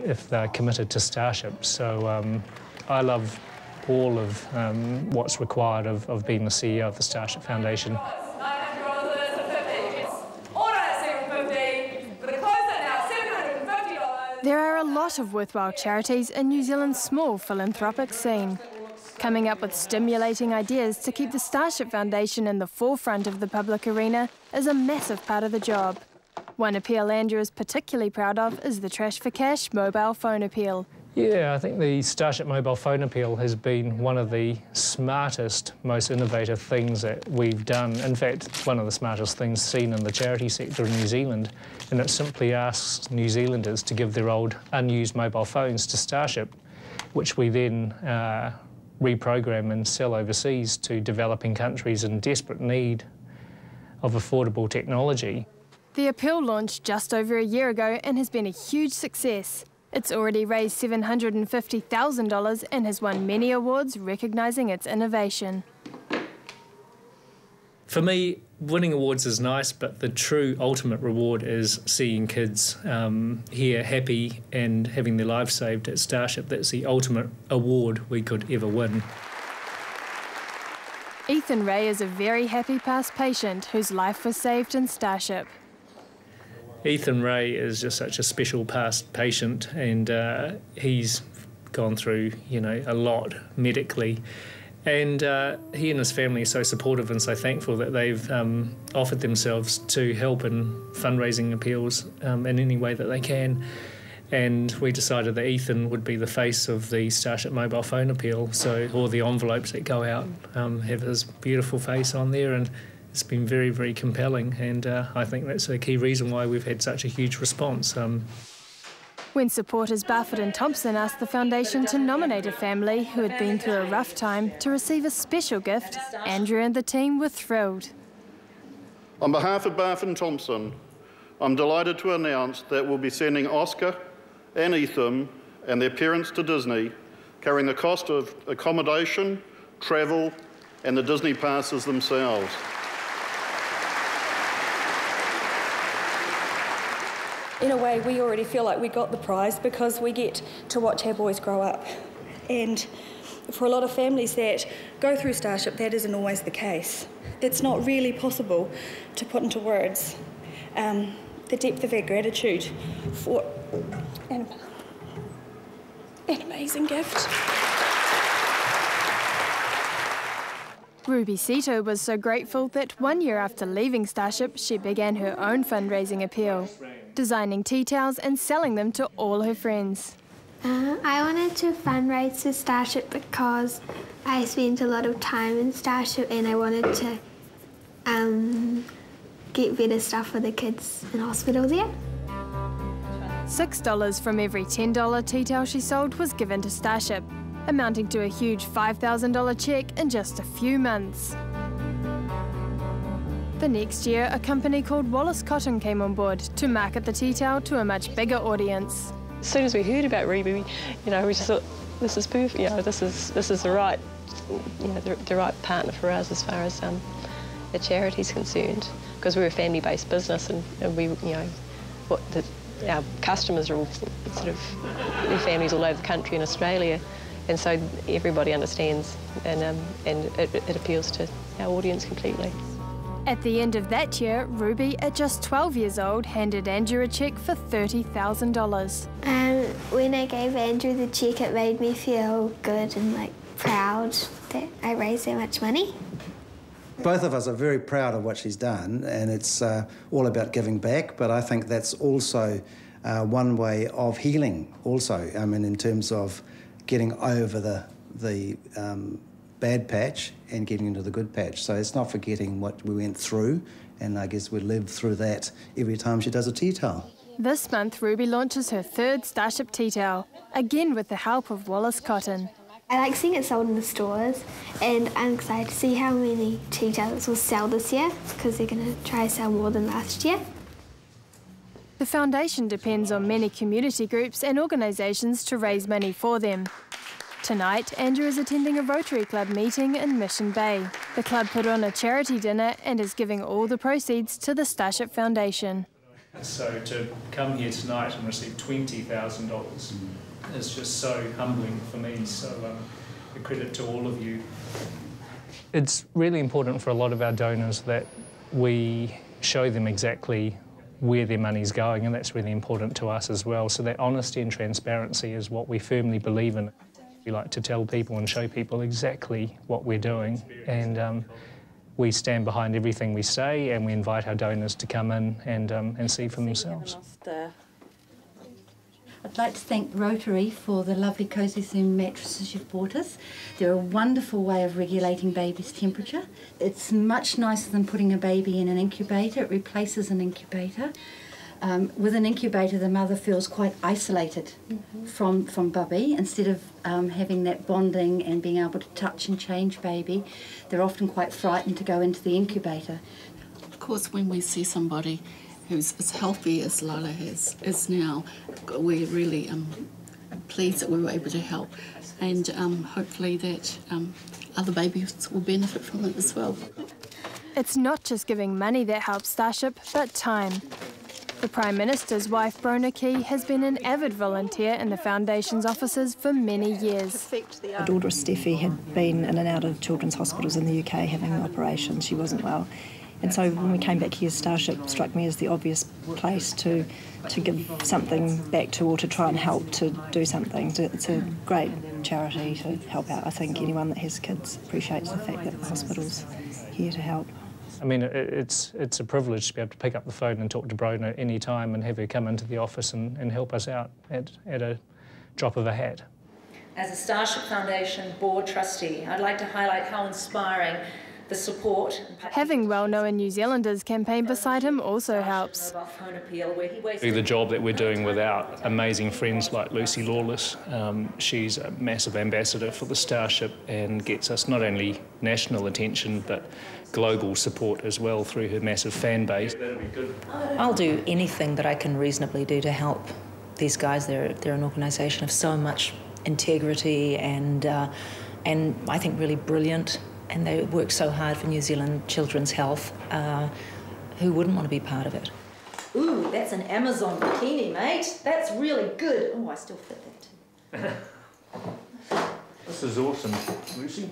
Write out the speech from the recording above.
if they're committed to Starship. So I love all of what's required of being the CEO of the Starship Foundation. There are a lot of worthwhile charities in New Zealand's small philanthropic scene. Coming up with stimulating ideas to keep the Starship Foundation in the forefront of the public arena is a massive part of the job. One appeal Andrew is particularly proud of is the Trash for Cash mobile phone appeal. Yeah, I think the Starship mobile phone appeal has been one of the smartest, most innovative things that we've done. In fact, it's one of the smartest things seen in the charity sector in New Zealand. And it simply asks New Zealanders to give their old unused mobile phones to Starship, which we then reprogram and sell overseas to developing countries in desperate need of affordable technology. The appeal launched just over a year ago and has been a huge success. It's already raised $750,000 and has won many awards recognising its innovation. For me, winning awards is nice, but the true ultimate reward is seeing kids here happy and having their lives saved at Starship. That's the ultimate award we could ever win. Ethan Ray is a very happy past patient whose life was saved in Starship. Ethan Ray is just such a special past patient, and he's gone through, a lot medically. And he and his family are so supportive and so thankful that they've offered themselves to help in fundraising appeals in any way that they can. And we decided that Ethan would be the face of the Starship mobile phone appeal, so all the envelopes that go out have his beautiful face on there, and it's been very, very compelling, and I think that's a key reason why we've had such a huge response. When supporters Barfoot and Thompson asked the foundation to nominate a family who had been through a rough time to receive a special gift, Andrew and the team were thrilled. On behalf of Barfoot and Thompson, I'm delighted to announce that we'll be sending Oscar and Ethan and their parents to Disney, carrying the cost of accommodation, travel, and the Disney passes themselves. In a way, we already feel like we got the prize because we get to watch our boys grow up. And for a lot of families that go through Starship, that isn't always the case. It's not really possible to put into words the depth of our gratitude for an amazing gift. Ruby Sito was so grateful that 1 year after leaving Starship, she began her own fundraising appeal, designing tea towels and selling them to all her friends. I wanted to fundraise for Starship because I spent a lot of time in Starship and I wanted to get better stuff for the kids in hospital there. $6 from every $10 tea towel she sold was given to Starship, amounting to a huge $5,000 cheque in just a few months. The next year, a company called Wallace Cotton came on board to market the tea towel to a much bigger audience. As soon as we heard about Ruby, we just thought, this is perfect. This is the right, the right partner for us as far as the charity's concerned, because we're a family-based business, and we, our customers are all sort of families all over the country in Australia, and so everybody understands, and it appeals to our audience completely. At the end of that year, Ruby, at just 12 years old, handed Andrew a cheque for $30,000. When I gave Andrew the cheque, it made me feel good and proud that I raised so much money. Both of us are very proud of what she's done, and it's all about giving back, but I think that's also one way of healing also, in terms of getting over the bad patch and getting into the good patch. So it's not forgetting what we went through, and I guess we live through that every time she does a tea towel. This month, Ruby launches her third Starship tea towel, again with the help of Wallace Cotton. I like seeing it sold in the stores, and I'm excited to see how many tea towels will sell this year, because they're going to try to sell more than last year. The foundation depends on many community groups and organisations to raise money for them. Tonight, Andrew is attending a Rotary Club meeting in Mission Bay. The club put on a charity dinner and is giving all the proceeds to the Starship Foundation. So to come here tonight and receive $20,000 is just so humbling for me, so a credit to all of you. It's really important for a lot of our donors that we show them exactly where their money's going, and that's really important to us as well. So that honesty and transparency is what we firmly believe in. We like to tell people and show people exactly what we're doing, and we stand behind everything we say, and we invite our donors to come in and see for themselves. I'd like to thank Rotary for the lovely Cosy Zoom mattresses you've bought us. They're a wonderful way of regulating baby's temperature. It's much nicer than putting a baby in an incubator. It replaces an incubator. With an incubator, the mother feels quite isolated from Bubby. Instead of having that bonding and being able to touch and change baby, they're often quite frightened to go into the incubator. Of course, when we see somebody who's as healthy as Lila is now, we're really pleased that we were able to help, and hopefully that other babies will benefit from it as well. It's not just giving money that helps Starship, but time. The Prime Minister's wife, Brona Key, has been an avid volunteer in the Foundation's offices for many years. My daughter Steffi had been in and out of children's hospitals in the UK having operations. She wasn't well. And so when we came back here, Starship struck me as the obvious place to give something back to, or to try and help to do something. It's a great charity to help out. I think anyone that has kids appreciates the fact that the hospital's here to help. I mean, it's a privilege to be able to pick up the phone and talk to Brona any time and have her come into the office and help us out at a drop of a hat. As a Starship Foundation board trustee, I'd like to highlight how inspiring the support. Having well-known New Zealanders campaign beside him also helps. The job that we're doing with our amazing friends like Lucy Lawless, she's a massive ambassador for the Starship and gets us not only national attention but global support as well through her massive fan base. I'll do anything that I can reasonably do to help these guys. They're an organisation of so much integrity and I think really brilliant. And they work so hard for New Zealand children's health. Who wouldn't want to be part of it? Ooh, that's an Amazon bikini, mate. That's really good. Oh, I still fit that too. This is awesome, Lucy.